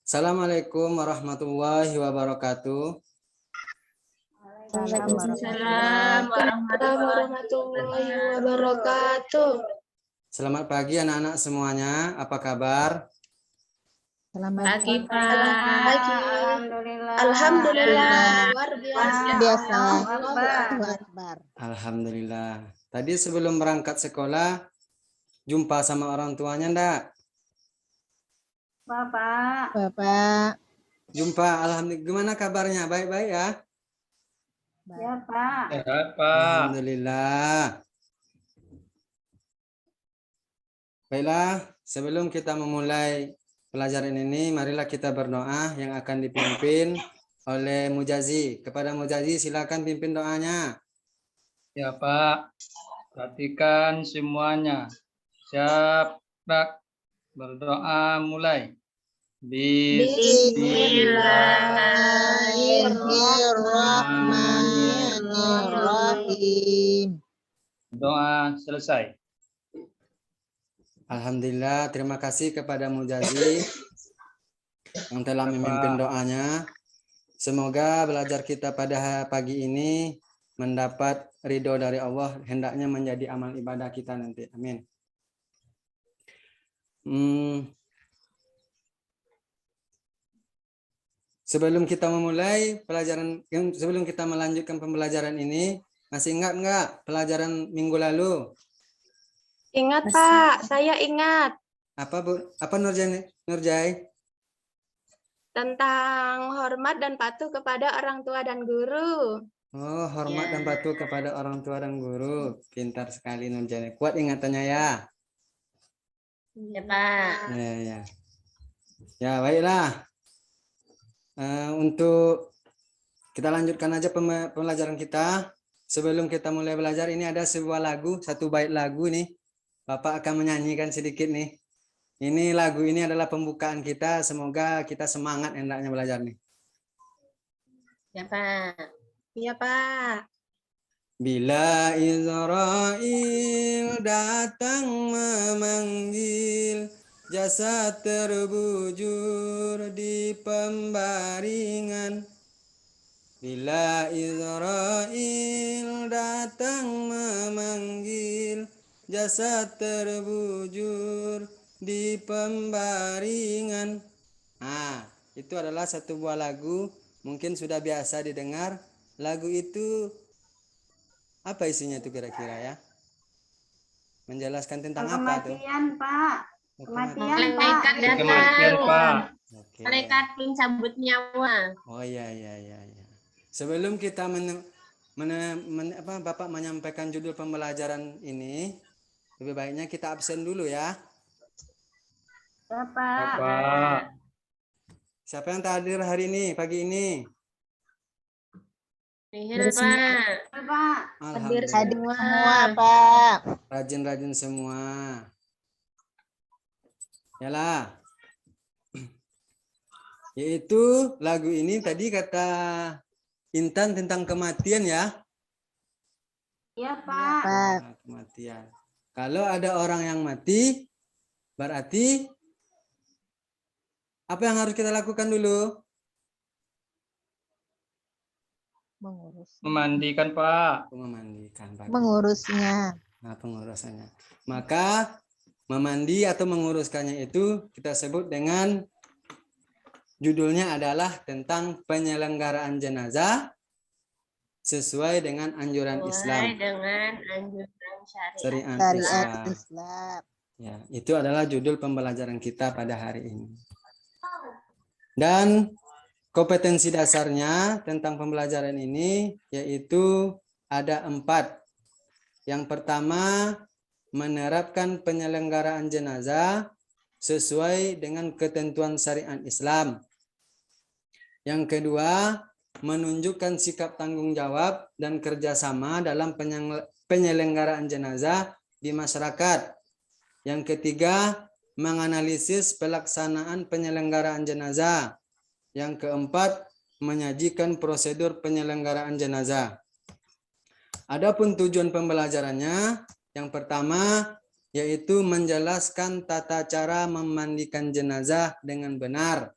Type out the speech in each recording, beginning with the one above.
Assalamualaikum warahmatullahi wabarakatuh. Waalaikumsalam warahmatullahi wabarakatuh. Selamat pagi anak-anak semuanya. Apa kabar? Selamat Pagi, pagi. Pak. Alhamdulillah. Luar biasa. Biasa. Allahu Akbar. Alhamdulillah. Tadi sebelum berangkat sekolah, jumpa sama orang tuanya enggak? Bapak. Jumpa. Alhamdulillah. Gimana kabarnya? Baik-baik ya? Ya, Pak. Sehat, Pak. Alhamdulillah. Baiklah, sebelum kita memulai pelajaran ini, marilah kita berdoa yang akan dipimpin oleh Mujazi. Kepada Mujazi, silakan pimpin doanya. Ya, Pak. Perhatikan semuanya. Siap, Pak. Berdoa mulai. Bismillahirrahmanirrahim. Doa selesai. Alhamdulillah, terima kasih kepada Mujazi yang telah memimpin doanya. Semoga belajar kita pada pagi ini mendapat ridho dari Allah, hendaknya menjadi amal ibadah kita nanti. Amin. Sebelum kita memulai pelajaran, sebelum kita melanjutkan pembelajaran ini, masih ingat enggak pelajaran minggu lalu? Ingat, Pak. Saya ingat. Apa Bu? Apa Nurjai? Tentang hormat dan patuh kepada orang tua dan guru. Oh, hormat dan patuh kepada orang tua dan guru. Pintar sekali Nurjai. Kuat ingatannya ya. Ya, Pak. Ya. Ya, baiklah. Untuk kita lanjutkan aja pembelajaran kita. Sebelum kita mulai belajar, ini ada sebuah lagu, satu bait lagu nih. Bapak akan menyanyikan sedikit nih. Ini lagu ini adalah pembukaan kita. Semoga kita semangat hendaknya belajar nih. Ya, Pak. Ya, Pak. Bila Israel datang memanggil, jasad terbujur di pembaringan. Bila Israel datang memanggil, jasad terbujur di pembaringan. Nah, itu adalah satu buah lagu, mungkin sudah biasa didengar. Lagu itu apa isinya tuh kira-kira ya? Menjelaskan tentang apa tuh? Kematian, Pak. Kematian, Pak. Malaikat Kematian, Pak. Oke. Malaikat pencabut nyawa. Oh iya. Sebelum kita Bapak menyampaikan judul pembelajaran ini, lebih baiknya kita absen dulu ya. Ya, Pak. Pak. Siapa yang hadir hari ini, pagi ini? Nihil, Pak. Pak. Hadir Alhamdulillah. semua, Pak. Rajin-rajin semua. Yalah. Yaitu lagu ini tadi kata Intan tentang kematian ya. Iya, Pak. Pak. Nah, kematian. Kalau ada orang yang mati, berarti apa yang harus kita lakukan dulu? Mengurus. Memandikan, Pak. Memandikan. Mengurusnya. Nah, pengurusannya. Maka memandi atau menguruskannya itu kita sebut dengan judulnya adalah tentang penyelenggaraan jenazah sesuai dengan anjuran Islam. Sesuai dengan anjuran syariat. Syariat Islam. Ya, itu adalah judul pembelajaran kita pada hari ini. Dan kompetensi dasarnya tentang pembelajaran ini yaitu ada 4. Yang pertama, menerapkan penyelenggaraan jenazah sesuai dengan ketentuan syariat Islam. Yang kedua, menunjukkan sikap tanggung jawab dan kerjasama dalam penyelenggaraan jenazah di masyarakat. Yang ketiga, menganalisis pelaksanaan penyelenggaraan jenazah. Yang keempat, menyajikan prosedur penyelenggaraan jenazah. Adapun tujuan pembelajarannya, yang pertama yaitu menjelaskan tata cara memandikan jenazah dengan benar.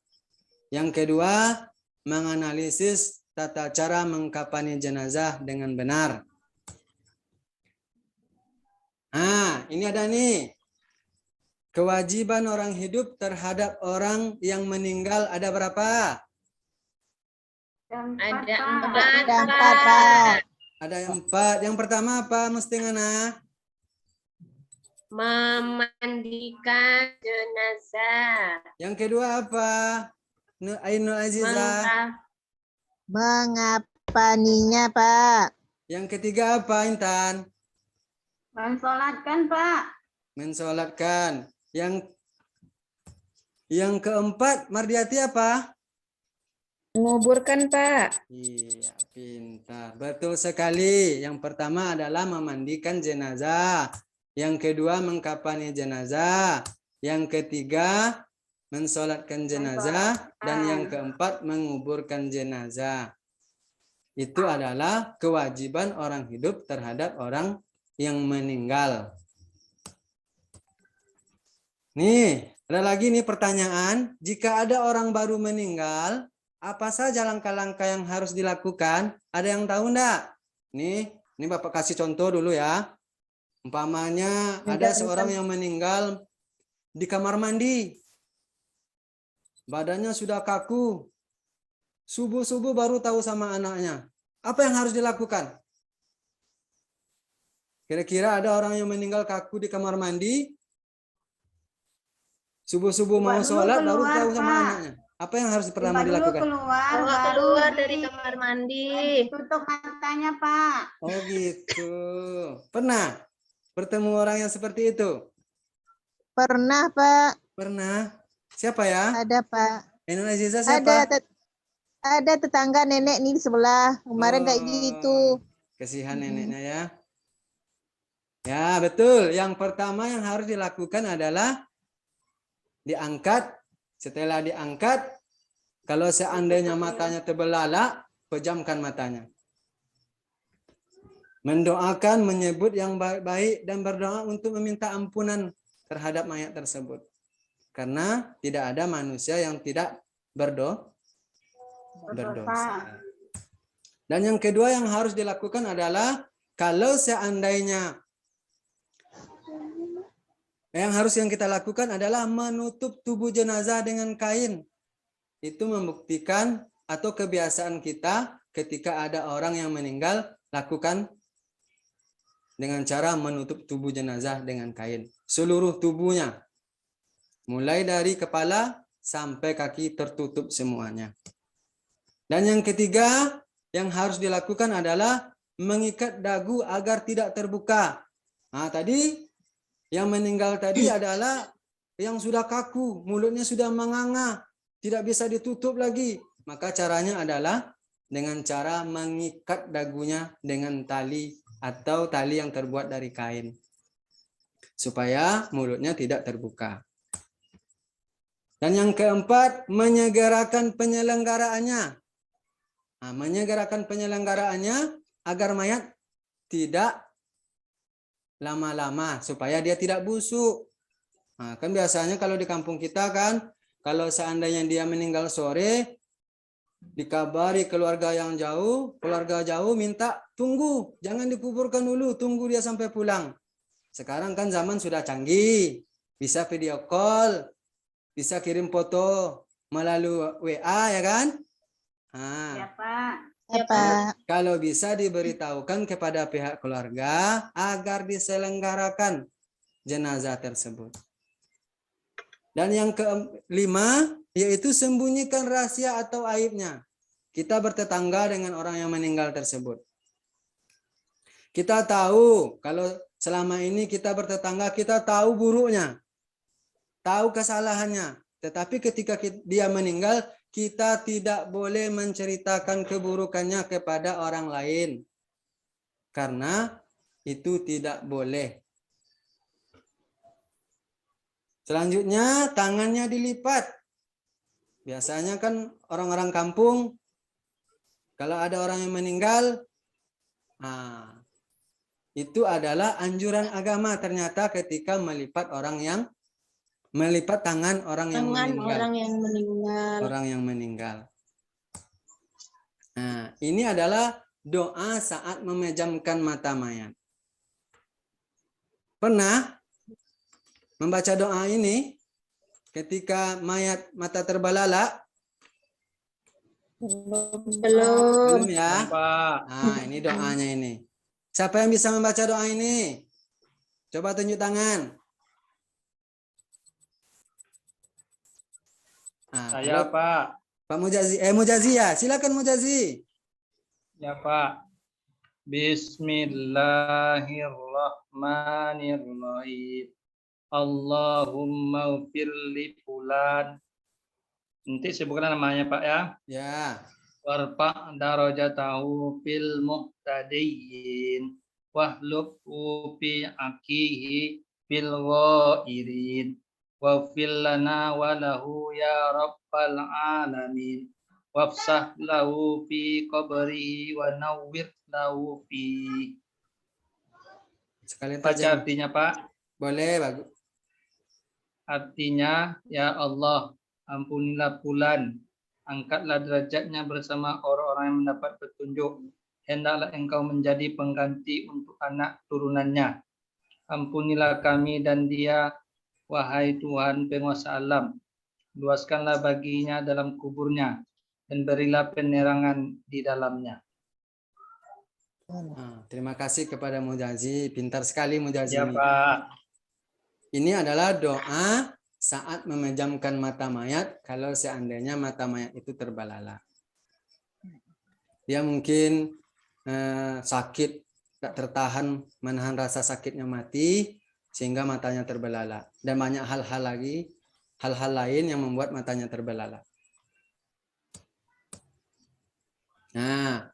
Yang kedua, menganalisis tata cara mengkafani jenazah dengan benar. Nah, ini ada nih. Kewajiban orang hidup terhadap orang yang meninggal ada berapa? Ada Ada empat, empat, Ada 4, Pak. Ada 4. Yang pertama apa mesti ngana? memandikan jenazah, Yang kedua apa? Ainul Aziza. Mengapaninya, Pak. Yang ketiga apa Intan? mensolatkan Pak. Mensolatkan. Yang keempat Mardiati apa? menguburkan Pak, Iya, pintar. Betul sekali. Yang pertama adalah memandikan jenazah. Yang kedua mengkafani jenazah. Yang ketiga mensolatkan jenazah. Dan yang keempat menguburkan jenazah. Itu adalah kewajiban orang hidup terhadap orang yang meninggal. Nih, ada lagi nih pertanyaan. Jika ada orang baru meninggal, apa saja langkah-langkah yang harus dilakukan? Ada yang tahu enggak? Nih, ini Bapak kasih contoh dulu ya. Umpamanya ada seorang yang meninggal di kamar mandi. Badannya sudah kaku. Subuh-subuh baru tahu sama anaknya. Apa yang harus dilakukan? Kira-kira ada orang yang meninggal kaku di kamar mandi. Subuh-subuh mau Bawa dulu sholat baru keluar, tahu sama Pak. anaknya. Apa yang harus pertama Dulu dilakukan? keluar, bawa baru keluar dari kamar mandi, tutup matanya Pak. Oh gitu. Pernah bertemu orang yang seperti itu? Pernah, Pak. Pernah. Siapa ya? Ada, Pak. Ainul Aziza Ada siapa? ada tetangga nenek nih di sebelah. Kemarin kayak Oh, gitu. kasihan neneknya ya. Ya, betul. Yang pertama yang harus dilakukan adalah diangkat. Setelah diangkat, kalau seandainya matanya terbelalak, pejamkan matanya. Mendoakan, menyebut yang baik-baik dan berdoa untuk meminta ampunan terhadap mayat tersebut. Karena tidak ada manusia yang tidak berdosa. Dan yang kedua yang harus dilakukan adalah kalau seandainya yang kita lakukan adalah menutup tubuh jenazah dengan kain. Itu membuktikan atau kebiasaan kita ketika ada orang yang meninggal lakukan dengan cara menutup tubuh jenazah dengan kain. Seluruh tubuhnya. Mulai dari kepala sampai kaki tertutup semuanya. Dan yang ketiga yang harus dilakukan adalah mengikat dagu agar tidak terbuka. Nah, tadi yang meninggal tadi adalah yang sudah kaku, mulutnya sudah menganga, tidak bisa ditutup lagi. Maka caranya adalah dengan cara mengikat dagunya dengan tali atau tali yang terbuat dari kain. Supaya mulutnya tidak terbuka. Dan yang keempat, menyegerakan penyelenggaraannya. Nah, menyegerakan penyelenggaraannya agar mayat tidak lama-lama supaya dia tidak busuk. Nah, kan biasanya kalau di kampung kita kan, kalau seandainya dia meninggal sore, dikabari keluarga jauh minta tunggu, jangan dikuburkan dulu, tunggu dia sampai pulang. Sekarang kan zaman sudah canggih, bisa video call, bisa kirim foto melalui WA ya kan? Nah, Ya Pak. Ya, Pak. kalau bisa diberitahukan kepada pihak keluarga agar diselenggarakan jenazah tersebut. Dan yang kelima, yaitu sembunyikan rahasia atau aibnya. Kita bertetangga dengan orang yang meninggal tersebut. Kita tahu, kalau selama ini kita bertetangga, kita tahu buruknya. Tahu kesalahannya. Tetapi ketika dia meninggal, kita tidak boleh menceritakan keburukannya kepada orang lain. Karena itu tidak boleh. Selanjutnya, tangannya dilipat. Biasanya kan orang-orang kampung, kalau ada orang yang meninggal, itu adalah anjuran agama ternyata ketika melipat orang yang melipat tangan orang yang Tangan meninggal. orang yang meninggal. Orang yang meninggal. Nah, ini adalah doa saat memejamkan mata mayat. Pernah membaca doa ini ketika mayat mata terbelalak? Belum. Belum ya? Pak. Nah, ini doanya ini. Siapa yang bisa membaca doa ini? Coba tunjuk tangan. Nah, Saya kalau Pak. Pak Mujazi, Mujazi ya, silakan Mujazi. Ya Pak. Bismillahirrahmanirrahim. Allahumma ufir li fulan. Nanti sebutkan namanya Pak ya. Ya, Warfa' darajatahu fil muhtadiyin. Wahlubhu fi akihi fil ghairin. Wafil lana walahu ya rabbal alamin. Wafsah lahu fi qabrihi wa nawwir lahu fi. sekalian Baca terjemah. artinya Pak. Boleh, bagus. Artinya, ya Allah, ampunilah fulan, angkatlah derajatnya bersama orang-orang yang mendapat petunjuk. Hendaklah engkau menjadi pengganti untuk anak turunannya. Ampunilah kami dan dia, wahai Tuhan penguasa alam. Luaskanlah baginya dalam kuburnya, dan berilah penerangan di dalamnya. Nah, terima kasih kepada Mujazi. Pintar sekali Mujazi Ya ini. Pak. Ini adalah doa saat memejamkan mata mayat kalau seandainya mata mayat itu terbelalak. Dia mungkin sakit, tak tertahan menahan rasa sakitnya mati sehingga matanya terbelalak. Dan banyak hal-hal lagi, hal-hal lain yang membuat matanya terbelalak. Nah,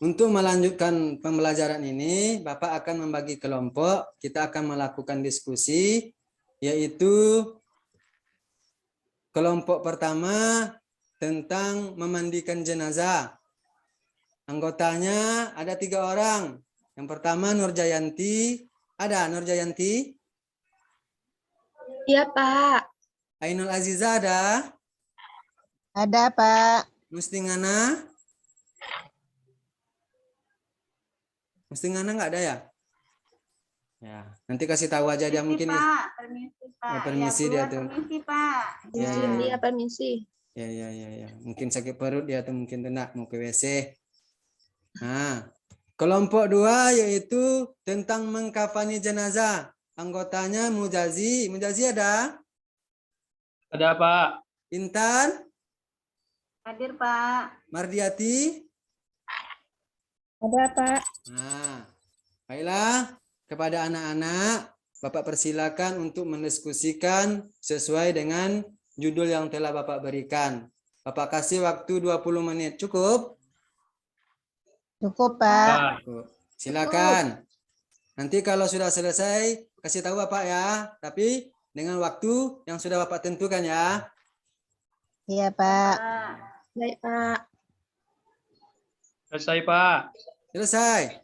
untuk melanjutkan pembelajaran ini, Bapak akan membagi kelompok. Kita akan melakukan diskusi, yaitu kelompok pertama tentang memandikan jenazah. Anggotanya ada 3 orang. Yang pertama Nurjayanti. Ada Nurjayanti? Iya, Pak. Ainul Aziza ada? Ada, Pak. Mustingana? Mustingana nggak ada ya? Ya, nanti kasih tahu aja dia mungkin. Pak, permisi Pak. Oh, permisi Ya, dia keluar, tuh. permisi Pak. Ya, ya, Iya, permisi. Ya. Mungkin sakit perut dia tuh mungkin tuh nak mau ke WC. Nah, kelompok 2 yaitu tentang mengkafani jenazah. Anggotanya Mujazi. Mujazi ada? Ada Pak. Intan? Hadir Pak. Mardiati? Ada, Pak. Nah, baiklah. Kepada anak-anak, Bapak persilakan untuk mendiskusikan sesuai dengan judul yang telah Bapak berikan. Bapak kasih waktu 20 menit. Cukup? Cukup, Pak. Pak. Silakan. Nanti kalau sudah selesai, kasih tahu Bapak ya. Tapi dengan waktu yang sudah Bapak tentukan ya. Iya, Pak. Pak. Baik, Pak. Selesai Pak. Selesai.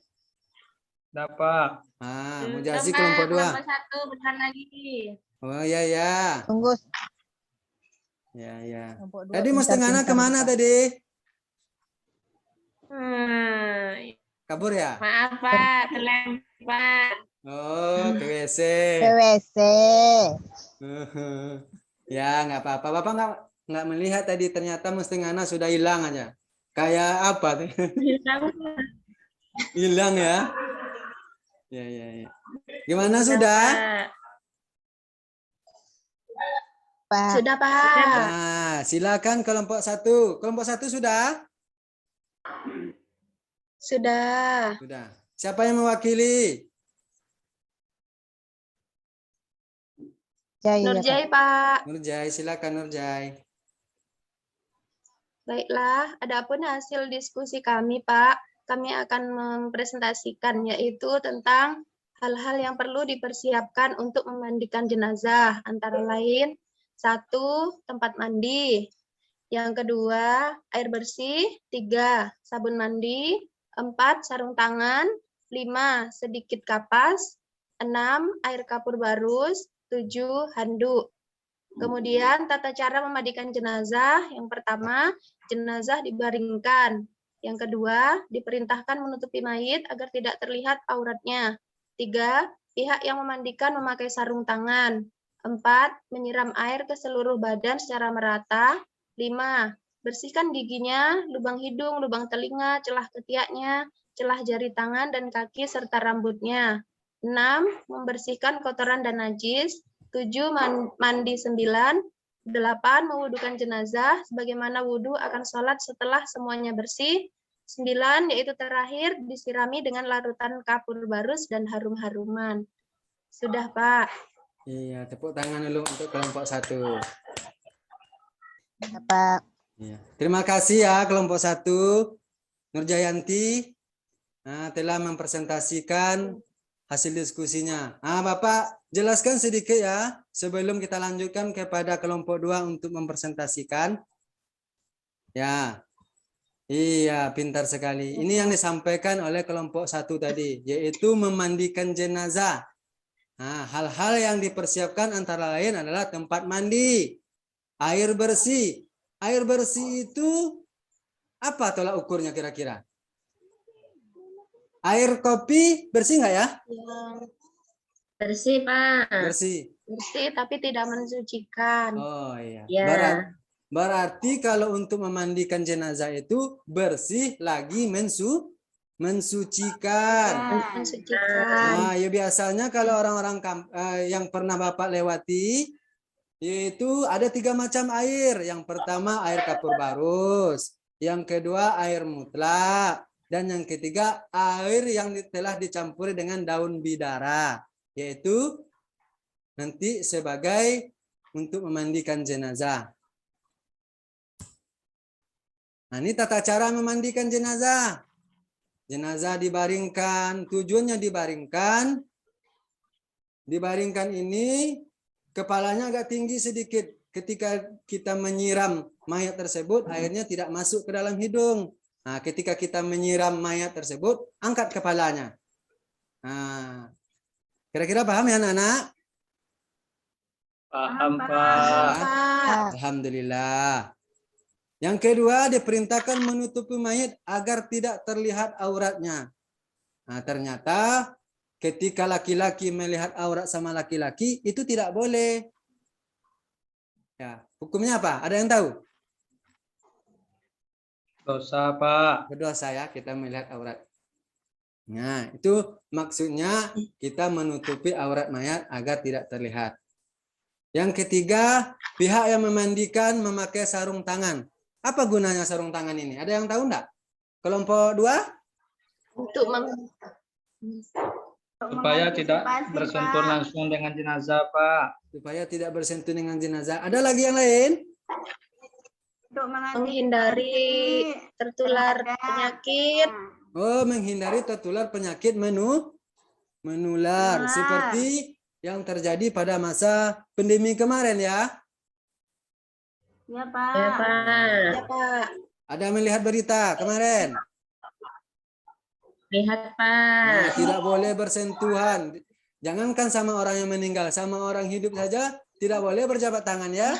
Ada Pak. Ah, Mujazi kelompok 2. Kelompok 1, bentar lagi. Oh ya. Tunggu. Ya. Kelompok 2 Tadi Mustengana pintar-pintar, kemana Pak. tadi? Maaf, Kabur ya? Pak. Terlempar. Oh, ke WC. PWC. Ya, nggak apa-apa. Bapak nggak melihat tadi ternyata Mustengana sudah hilang aja. Kayak apa tuh? Hilang ya? Ya. Gimana sudah? Pak. Sudah, Pak. Nah, silakan kelompok 1. Kelompok 1 sudah? Sudah. Sudah. Siapa yang mewakili? Jai, ya, Nurjai, Pak. Pak. Nurjai, silakan Nurjai. Baiklah, adapun hasil diskusi kami, Pak, kami akan mempresentasikan yaitu tentang hal-hal yang perlu dipersiapkan untuk memandikan jenazah, antara lain 1. Tempat mandi, yang kedua air bersih, 3. Sabun mandi, 4. Sarung tangan, 5. Sedikit kapas, 6. Air kapur barus, 7. Handuk. Kemudian tata cara memandikan jenazah. Yang pertama, jenazah dibaringkan. Yang kedua, diperintahkan menutupi mayit agar tidak terlihat auratnya. 3, pihak yang memandikan memakai sarung tangan. 4, menyiram air ke seluruh badan secara merata. 5, bersihkan giginya, lubang hidung, lubang telinga, celah ketiaknya, celah jari tangan dan kaki serta rambutnya. 6, membersihkan kotoran dan najis. 7, mandi 9. 8, mewudukan jenazah sebagaimana wudhu akan sholat setelah semuanya bersih. 9, yaitu terakhir disirami dengan larutan kapur barus dan harum-haruman. Sudah, Pak. Iya, tepuk tangan dulu untuk kelompok 1. Ya, Pak. Iya. Terima kasih ya kelompok 1. Nurjayanti telah mempresentasikan hasil diskusinya. Bapak jelaskan sedikit ya sebelum kita lanjutkan kepada kelompok 2 untuk mempresentasikan. Ya. Iya, pintar sekali. Ini yang disampaikan oleh kelompok 1 tadi, yaitu memandikan jenazah. Hal-hal yang dipersiapkan antara lain adalah tempat mandi, air bersih. Air bersih itu apa tolak ukurnya kira-kira? Air kopi bersih nggak ya? Bersih, Pak. Bersih. Bersih tapi tidak mensucikan. Oh iya. Ya. Berarti kalau untuk memandikan jenazah itu bersih lagi mensucikan. Mensucikan. Ya biasanya kalau orang-orang yang pernah Bapak lewati, yaitu ada 3 macam air. Yang pertama air kapur barus, yang kedua air mutlak, dan yang ketiga air yang telah dicampuri dengan daun bidara, yaitu nanti sebagai untuk memandikan jenazah. Nah, ini tata cara memandikan jenazah. Jenazah dibaringkan, tujuannya dibaringkan. Dibaringkan ini kepalanya agak tinggi sedikit. Ketika kita menyiram mayat tersebut, airnya tidak masuk ke dalam hidung. Nah, ketika kita menyiram mayat tersebut, angkat kepalanya. Nah, kira-kira paham ya anak-anak? Paham, Pak. Alhamdulillah. Yang kedua, diperintahkan menutupi mayat agar tidak terlihat auratnya. Nah, ternyata ketika laki-laki melihat aurat sama laki-laki, itu tidak boleh. Ya, hukumnya apa? Ada yang tahu? Dosa, Pak. Berdosa ya kita melihat aurat. Nah, itu maksudnya kita menutupi aurat mayat agar tidak terlihat. Yang ketiga, pihak yang memandikan memakai sarung tangan. Apa gunanya sarung tangan ini? Ada yang tahu enggak? Kelompok 2? Untuk Supaya tidak bersentuh langsung dengan jenazah, Pak. Supaya tidak bersentuh dengan jenazah. Ada lagi yang lain? Untuk menghindari tertular penyakit. Oh, menghindari tertular penyakit menular. Seperti yang terjadi pada masa pandemi kemarin ya. Ya, Pak. Ya, Pak. Ya, Pak. Ada melihat berita kemarin? Lihat, Nah, Pak. tidak boleh bersentuhan. Jangankan sama orang yang meninggal, sama orang hidup saja tidak boleh berjabat tangan ya.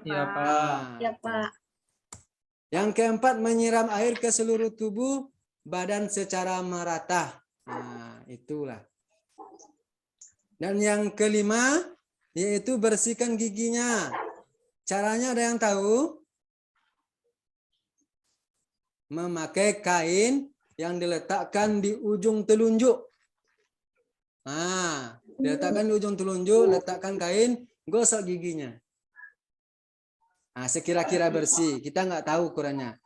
Iya, Pak. Ya, Pak. Yang keempat, menyiram air ke seluruh tubuh badan secara merata. Nah, itulah. Dan yang kelima, yaitu bersihkan giginya. Caranya ada yang tahu? Memakai kain yang diletakkan di ujung telunjuk. Nah, diletakkan di ujung telunjuk, letakkan kain, gosok giginya. Nah, sekira-kira bersih. Kita nggak tahu ukurannya.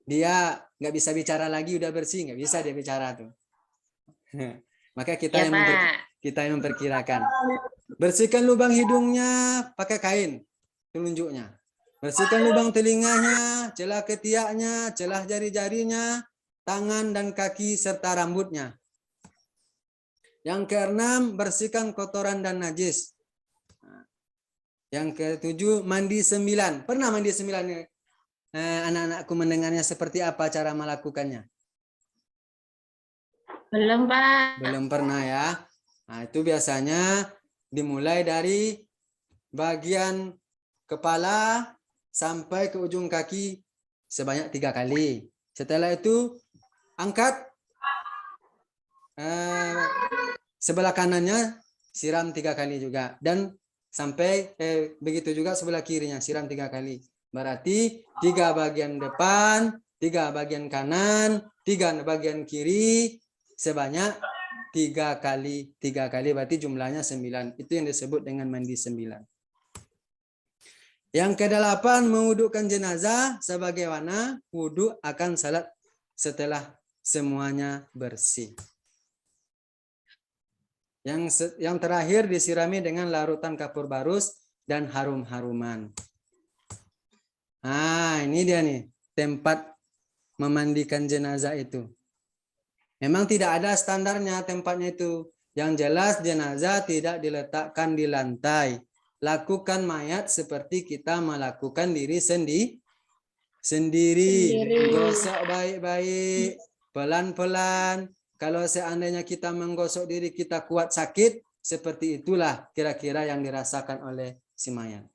Dia nggak bisa bicara lagi, udah bersih, nggak bisa dia bicara tuh. Maka kita Ya, yang memperkirakan. Bersihkan lubang hidungnya pakai kain telunjuknya. Bersihkan lubang telinganya, celah ketiaknya, celah jari-jarinya, tangan dan kaki serta rambutnya. Yang keenam, bersihkan kotoran dan najis. Yang ketujuh, mandi 9. Pernah mandi 9? Anak-anakku mendengarnya seperti apa cara melakukannya? Belum, Pak. Belum pernah ya. Nah, itu biasanya dimulai dari bagian kepala sampai ke ujung kaki sebanyak 3 kali. Setelah itu angkat sebelah kanannya, siram 3 kali juga, dan sampai begitu juga sebelah kirinya, siram 3 kali. Berarti 3 bagian depan, 3 bagian kanan, 3 bagian kiri, sebanyak 3 kali. 3 kali berarti jumlahnya 9. Itu yang disebut dengan mandi 9. Yang ke-8, mewudukkan jenazah sebagaimana wuduk akan salat setelah semuanya bersih. Yang terakhir, disirami dengan larutan kapur barus dan harum-haruman. Nah, ini dia nih tempat memandikan jenazah itu. Memang tidak ada standarnya tempatnya itu. Yang jelas jenazah tidak diletakkan di lantai. Lakukan mayat seperti kita melakukan diri sendiri. Gosok baik-baik, pelan-pelan. Kalau seandainya kita menggosok diri kita kuat sakit, seperti itulah kira-kira yang dirasakan oleh si mayat.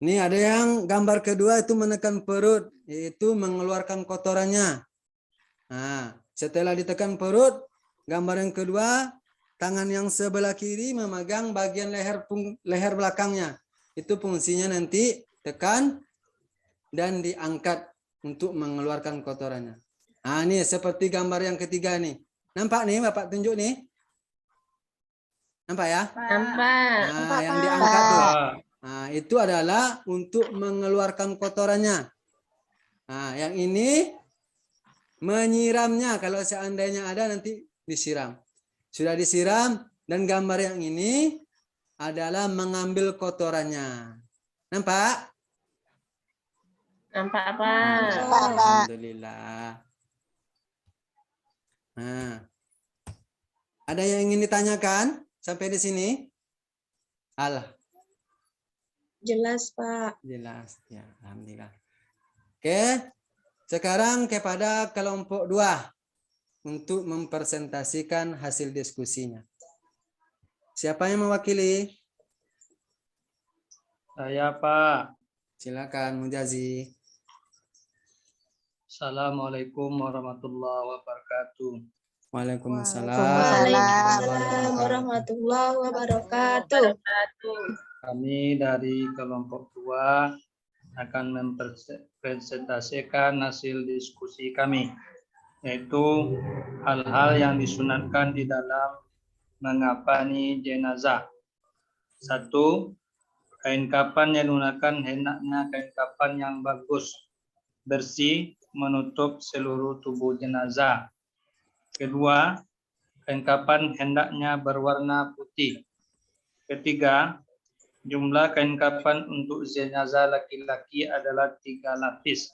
Ini ada yang gambar kedua itu menekan perut, yaitu mengeluarkan kotorannya. Nah, setelah ditekan perut, gambar yang kedua, tangan yang sebelah kiri memegang bagian leher belakangnya. Itu fungsinya nanti tekan dan diangkat untuk mengeluarkan kotorannya. Nah, ini seperti gambar yang ketiga nih. Nampak nih, Bapak tunjuk nih. Nampak ya? Nampak. Nah, yang diangkat tuh. Nah, itu adalah untuk mengeluarkan kotorannya. Nah, yang ini menyiramnya. Kalau seandainya ada nanti disiram. Sudah disiram, dan gambar yang ini adalah mengambil kotorannya. Nampak? Nampak apa? Alhamdulillah. Nah, ada yang ingin ditanyakan sampai di sini? Allah. Jelas, Pak. Jelas. Ya, alhamdulillah. Oke. Sekarang kepada kelompok 2 untuk mempresentasikan hasil diskusinya. Siapa yang mewakili? Saya, Pak. Silakan Mujazi. Assalamualaikum warahmatullahi wabarakatuh. Waalaikumsalam. Waalaikumsalam warahmatullahi wabarakatuh. Kami dari kelompok 2 akan mempresentasikan hasil diskusi kami, yaitu hal-hal yang disunatkan di dalam mengapani jenazah. 1. Kain kafan yang digunakan hendaknya kain kafan yang bagus, bersih, menutup seluruh tubuh jenazah. 2. Kain kafan hendaknya berwarna putih. 3. Jumlah kain kafan untuk jenazah laki-laki adalah 3 lapis.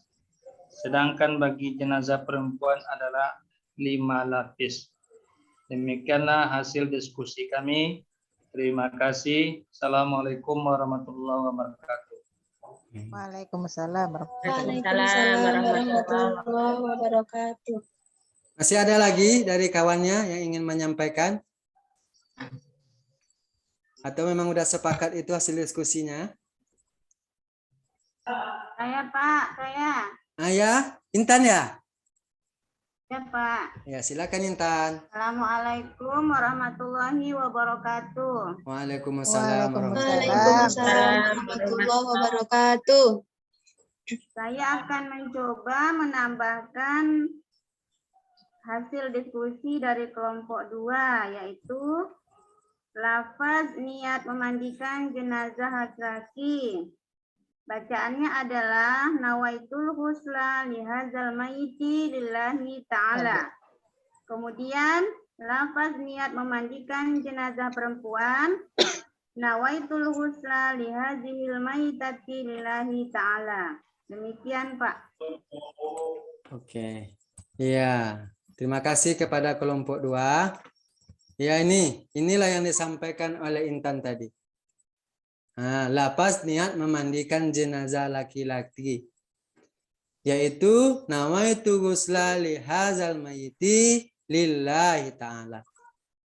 Sedangkan bagi jenazah perempuan adalah 5 lapis. Demikianlah hasil diskusi kami. Terima kasih. Assalamualaikum warahmatullahi wabarakatuh. Waalaikumsalam. Waalaikumsalam warahmatullahi wabarakatuh. Masih ada lagi dari kawannya yang ingin menyampaikan? Atau memang udah sepakat itu hasil diskusinya? Saya, Pak. Saya. Ayah, Intan ya? Ya, Pak. Ya, silakan Intan. Assalamualaikum warahmatullahi wabarakatuh. Waalaikumsalam warahmatullahi Waalaikumsalam warahmatullahi wabarakatuh. Saya akan mencoba menambahkan hasil diskusi dari kelompok 2, yaitu lafaz niat memandikan jenazah laki-laki. Bacaannya adalah nawaitul husla lihazal maiti lillahi ta'ala. Kemudian lafaz niat memandikan jenazah perempuan, nawaitul husla lihazihil maitati lillahi ta'ala. Demikian, Pak. Oke. Iya, terima kasih kepada kelompok 2. Ya, inilah yang disampaikan oleh Intan tadi. Nah, lafaz niat memandikan jenazah laki-laki, yaitu nawaitu ghusla lihazal mayyiti lillahi ta'ala.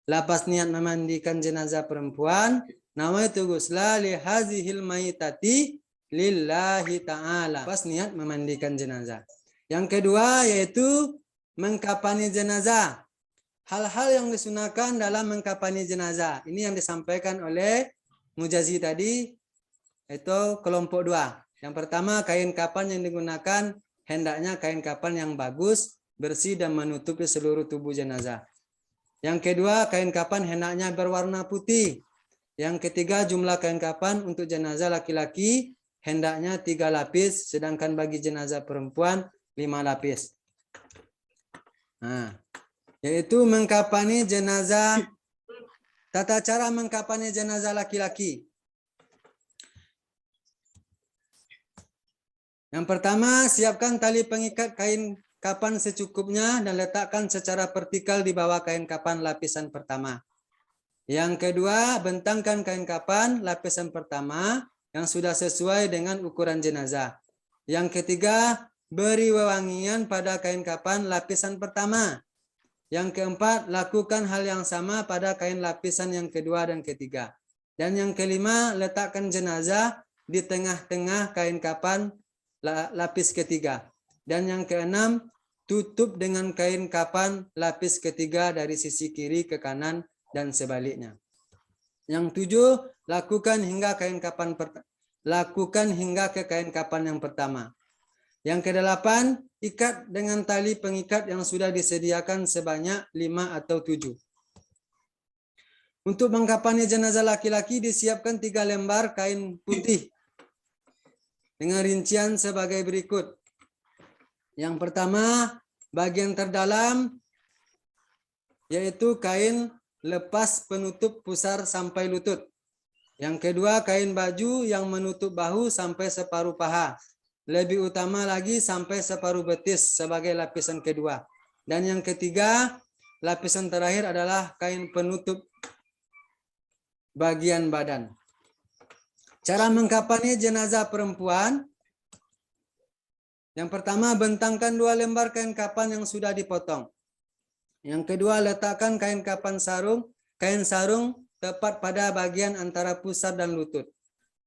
Lafaz niat memandikan jenazah perempuan, nawaitu ghusla li hazihil maitati lillahi ta'ala. Pas niat memandikan jenazah. Yang kedua yaitu mengkafani jenazah. Hal-hal yang disunahkan dalam mengkafani jenazah. Ini yang disampaikan oleh Mujazi tadi, itu kelompok 2. Yang pertama, kain kafan yang digunakan hendaknya kain kafan yang bagus, bersih dan menutupi seluruh tubuh jenazah. Yang kedua, kain kafan hendaknya berwarna putih. Yang ketiga, jumlah kain kafan untuk jenazah laki-laki hendaknya 3 lapis, sedangkan bagi jenazah perempuan 5 lapis. Nah, yaitu mengkafani jenazah. Tata cara mengkafani jenazah laki-laki. Yang pertama, siapkan tali pengikat kain kafan secukupnya dan letakkan secara vertikal di bawah kain kafan lapisan pertama. Yang kedua, bentangkan kain kafan lapisan pertama yang sudah sesuai dengan ukuran jenazah. Yang ketiga, beri wewangian pada kain kafan lapisan pertama. Yang keempat, lakukan hal yang sama pada kain lapisan yang kedua dan ketiga. Dan yang kelima, letakkan jenazah di tengah-tengah kain kafan lapis ketiga. Dan yang keenam, tutup dengan kain kafan lapis ketiga dari sisi kiri ke kanan dan sebaliknya. Yang tujuh, lakukan hingga ke kain kafan yang pertama. Yang kedelapan, ikat dengan tali pengikat yang sudah disediakan sebanyak 5 atau 7. Untuk mengkafani jenazah laki-laki disiapkan 3 lembar kain putih dengan rincian sebagai berikut. Yang pertama, bagian terdalam yaitu kain lepas penutup pusar sampai lutut. Yang kedua, kain baju yang menutup bahu sampai separuh paha. Lebih utama lagi sampai separuh betis sebagai lapisan kedua. Dan yang ketiga, lapisan terakhir adalah kain penutup bagian badan. Cara mengkafani jenazah perempuan. Yang pertama, bentangkan 2 lembar kain kafan yang sudah dipotong. Yang kedua, letakkan kain sarung tepat pada bagian antara pusar dan lutut.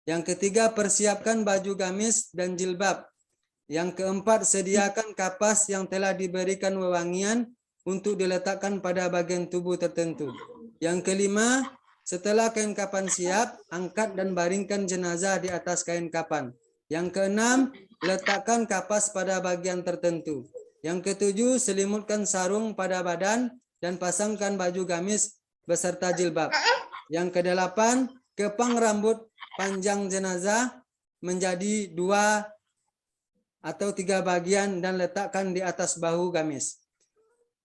Yang ketiga, persiapkan baju gamis dan jilbab. Yang keempat, sediakan kapas yang telah diberikan wewangian untuk diletakkan pada bagian tubuh tertentu. Yang kelima, setelah kain kafan siap, angkat dan baringkan jenazah di atas kain kafan. Yang keenam, letakkan kapas pada bagian tertentu. Yang ketujuh, selimutkan sarung pada badan dan pasangkan baju gamis beserta jilbab. Yang kedelapan, kepang rambut panjang jenazah menjadi 2 atau 3 bagian dan letakkan di atas bahu gamis.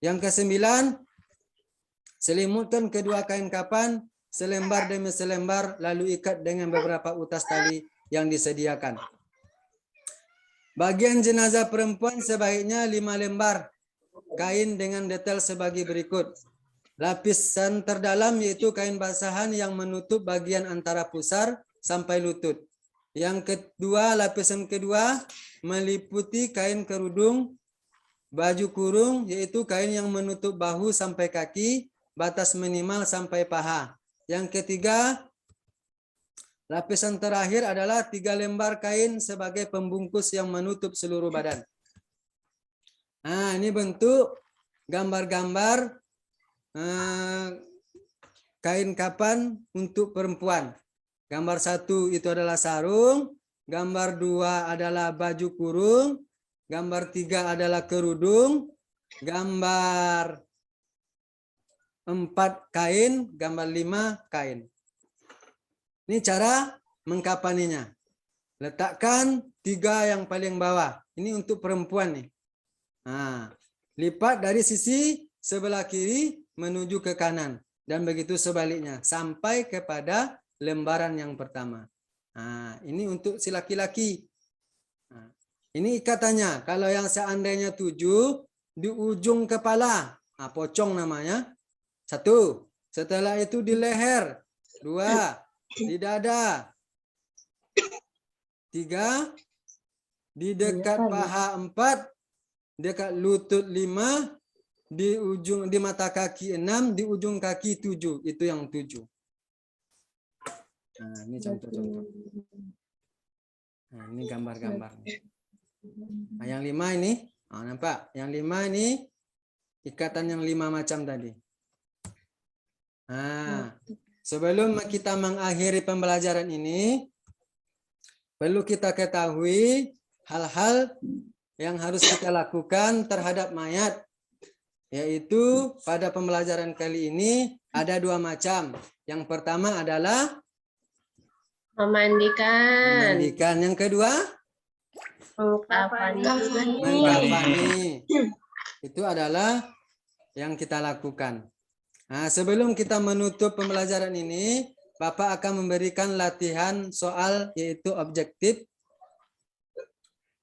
Yang kesembilan, selimutkan kedua kain kafan selembar demi selembar lalu ikat dengan beberapa utas tali yang disediakan. Bagian jenazah perempuan sebaiknya 5 lembar kain dengan detail sebagai berikut. Lapisan terdalam yaitu kain basahan yang menutup bagian antara pusar sampai lutut. Yang kedua, lapisan kedua meliputi kain kerudung, baju kurung yaitu kain yang menutup bahu sampai kaki, batas minimal sampai paha. Yang ketiga, lapisan terakhir adalah 3 lembar kain sebagai pembungkus yang menutup seluruh badan. Nah, ini bentuk gambar-gambar kain kafan untuk perempuan. Gambar 1 itu adalah sarung, gambar 2 adalah baju kurung, gambar 3 adalah kerudung, gambar 4 kain, gambar 5 kain. Ini cara mengkafaninya. Letakkan 3 yang paling bawah. Ini untuk perempuan nih. Nah, lipat dari sisi sebelah kiri menuju ke kanan. Dan begitu sebaliknya. Sampai kepada lembaran yang pertama. Nah, ini untuk si laki-laki. Nah, ini ikatannya. Kalau yang seandainya 7, di ujung kepala. Nah, pocong namanya. 1. Setelah itu di leher. 2. Di dada. 3. Di dekat paha 4. Dekat lutut 5. Di mata kaki 6, di ujung kaki 7. Itu yang 7. Nah, ini contoh-contoh. Nah, ini gambar-gambar. Nah, yang 5 ini, nampak? Yang 5 ini ikatan yang 5 macam tadi. Nah, sebelum kita mengakhiri pembelajaran ini, perlu kita ketahui hal-hal yang harus kita lakukan terhadap mayat. Yaitu pada pembelajaran kali ini ada 2 macam. Yang pertama adalah Memandikan. Yang kedua, mengkafani. Itu adalah yang kita lakukan. Nah, sebelum kita menutup pembelajaran ini, Bapak akan memberikan latihan soal yaitu objektif.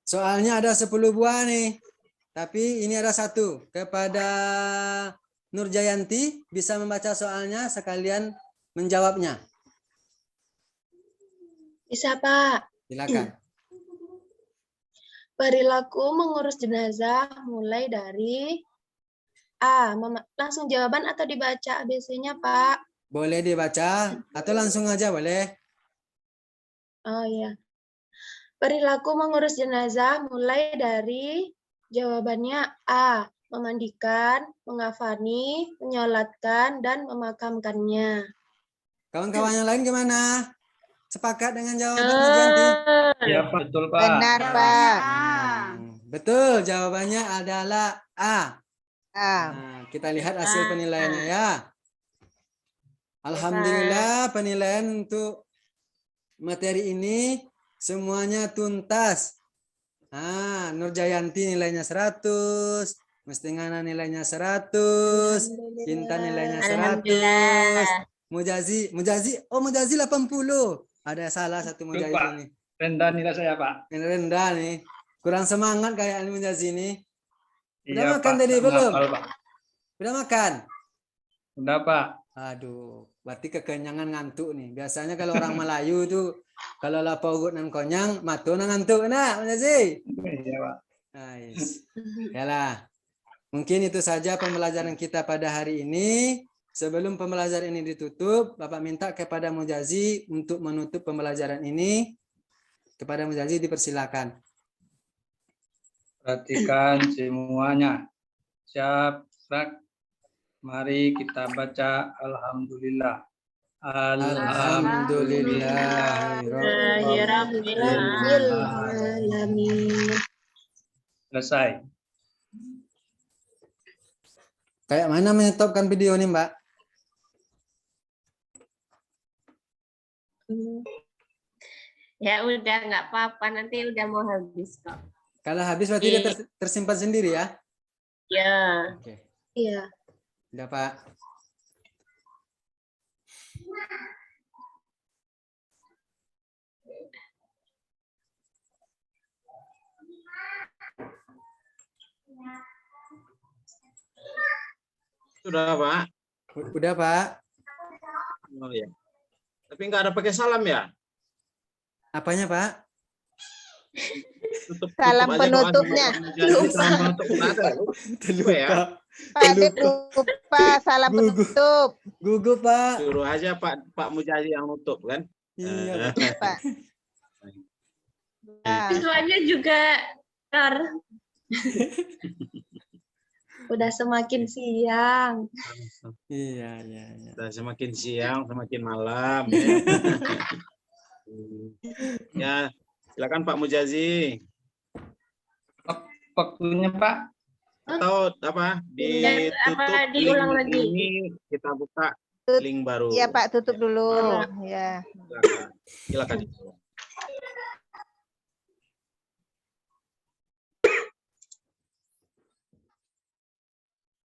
Soalnya ada 10 buah nih. Tapi ini ada 1. Kepada Nurjayanti bisa membaca soalnya sekalian menjawabnya. Bisa, Pak. Silakan. Perilaku mengurus jenazah mulai dari A. Langsung jawaban atau dibaca ABC-nya, Pak? Boleh dibaca atau langsung aja boleh. Oh iya. Perilaku mengurus jenazah mulai dari jawabannya A. Memandikan, mengafani, menyolatkan, dan memakamkannya. Kawan-kawan yang lain gimana? Sepakat dengan jawaban Nurjayanti? Iya, Pak. Betul, Pak. Benar, Pak. Betul, jawabannya adalah A. Ah, Nah, kita lihat hasil penilaiannya ya. Alhamdulillah penilaian untuk materi ini semuanya tuntas. Nah, Nurjayanti nilainya 100, Mustengana nilainya 100, Intan nilainya 100, Mujazi 80. Ada salah satu Mujazi Pak. ini. Rendah nilai saya, Pak. Yang rendah nih. Kurang semangat kayak Mujazi ini. Udah Iya, makan Pak. tadi Tak belum? menghafal, Pak. Udah makan? Udah, Pak. Aduh, berarti kekenyangan ngantuk nih. Biasanya kalau orang Melayu tuh kalau lapau ugut nan konyang, matu nan ngantuk nak, Mujazi. Iya, Pak. Nice. Yalah. Mungkin itu saja pembelajaran kita pada hari ini. Sebelum pembelajaran ini ditutup, Bapak minta kepada Mujazi untuk menutup pembelajaran ini. Kepada Mujazi dipersilakan. Perhatikan semuanya. Siap, Rak. Mari kita baca Alhamdulillah. Alamin. Selesai. Kayak mana menyetopkan video nih, Mbak? Ya udah, nggak apa-apa. Nanti udah mau habis kok. Kalau habis berarti dia tersimpan sendiri ya? Ya. Oke. Iya. Udah, Pak. Sudah, Pak. Udah, Pak. Oh ya. Tapi nggak ada pakai salam ya? Apanya, Pak? salam aja penutupnya. doanya. Salam penutup nggak ada. Lupa ya. Pak Adit lupa salam penutup. Gugup, Pak. Suruh aja Pak Mujazi yang nutup kan? Iya, Pak. Nah, Siswanya juga Udah semakin siang. Iya. Sudah semakin siang, semakin malam. Ya, silakan Pak Mujazi. Waktunya, Pak. Atau apa? Ditutup diulang link lagi? ini, kita buka link baru. iya Pak, tutup dulu. Ya. Silakan.